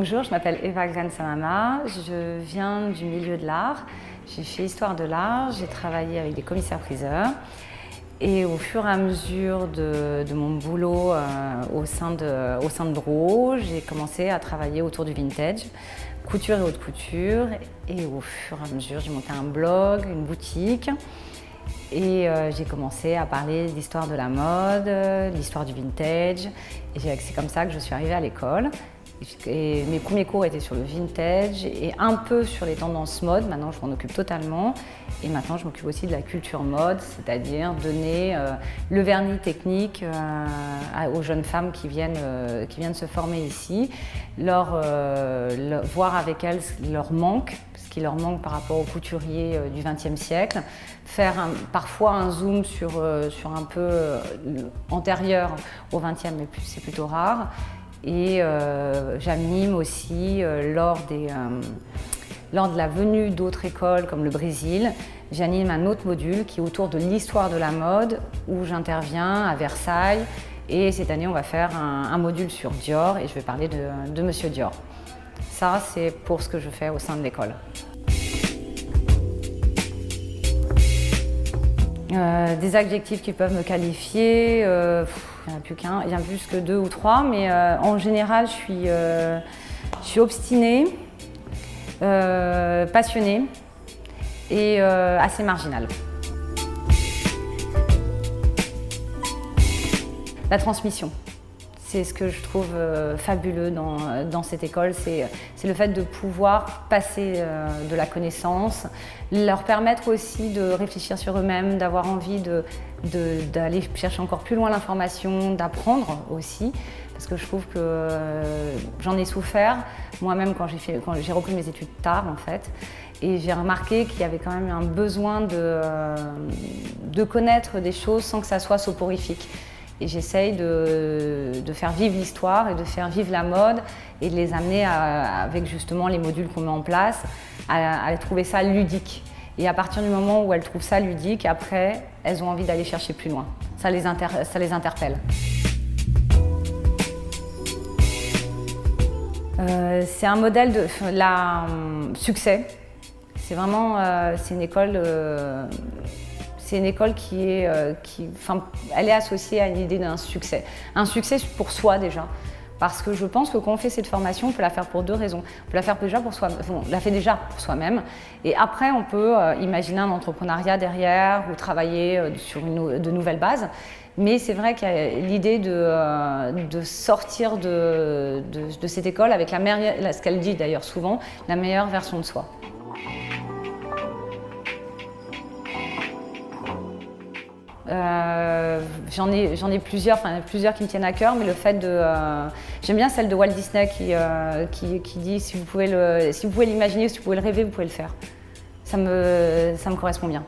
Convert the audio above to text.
Bonjour, je m'appelle Eva Gransamama, je viens du milieu de l'art. J'ai fait histoire de l'art, j'ai travaillé avec des commissaires-priseurs et au fur et à mesure de mon boulot au sein de Bro, j'ai commencé à travailler autour du vintage, couture et haute couture, et au fur et à mesure j'ai monté un blog, une boutique. Et j'ai commencé à parler de l'histoire de la mode, l'histoire du vintage. Et c'est comme ça que je suis arrivée à l'école. Et mes premiers cours étaient sur le vintage et un peu sur les tendances mode. Maintenant, je m'en occupe totalement. Et maintenant, je m'occupe aussi de la culture mode, c'est-à-dire donner le vernis technique aux jeunes femmes qui viennent se former ici, voir avec elles leur manque, ce qui leur manque par rapport aux couturiers du XXe siècle, faire parfois un zoom sur un peu antérieur au XXe, mais c'est plutôt rare. Et j'anime aussi lors de la venue d'autres écoles comme le Brésil, j'anime un autre module qui est autour de l'histoire de la mode où j'interviens à Versailles. Et cette année, on va faire un module sur Dior et je vais parler de Monsieur Dior. Ça, c'est pour ce que je fais au sein de l'école. Des adjectifs qui peuvent me qualifier, il n'y en a plus qu'un, il y en a plus que 2 ou 3, mais en général, je suis obstinée, passionnée et assez marginale. La transmission. C'est ce que je trouve fabuleux dans cette école, c'est le fait de pouvoir passer de la connaissance, leur permettre aussi de réfléchir sur eux-mêmes, d'avoir envie d'aller chercher encore plus loin l'information, d'apprendre aussi, parce que je trouve que j'en ai souffert moi-même quand j'ai repris mes études tard en fait, et j'ai remarqué qu'il y avait quand même un besoin de connaître des choses sans que ça soit soporifique. Et j'essaye de faire vivre l'histoire et de faire vivre la mode et de les amener avec justement les modules qu'on met en place, à trouver ça ludique. Et à partir du moment où elles trouvent ça ludique, après, elles ont envie d'aller chercher plus loin. Ça les interpelle. C'est un modèle de succès. C'est vraiment c'est une école. C'est une école elle est associée à l'idée d'un succès. Un succès pour soi déjà. Parce que je pense que quand on fait cette formation, on peut la faire pour 2 raisons. On peut la faire déjà pour soi, on la fait déjà pour soi-même. Et après, on peut imaginer un entrepreneuriat derrière ou travailler sur de nouvelles bases. Mais c'est vrai qu'il y a l'idée de sortir de cette école avec ce qu'elle dit d'ailleurs souvent, la meilleure version de soi. J'en ai plusieurs qui me tiennent à cœur, mais le fait j'aime bien celle de Walt Disney qui dit si vous pouvez l'imaginer, si vous pouvez le rêver, vous pouvez le faire. Ça me correspond bien.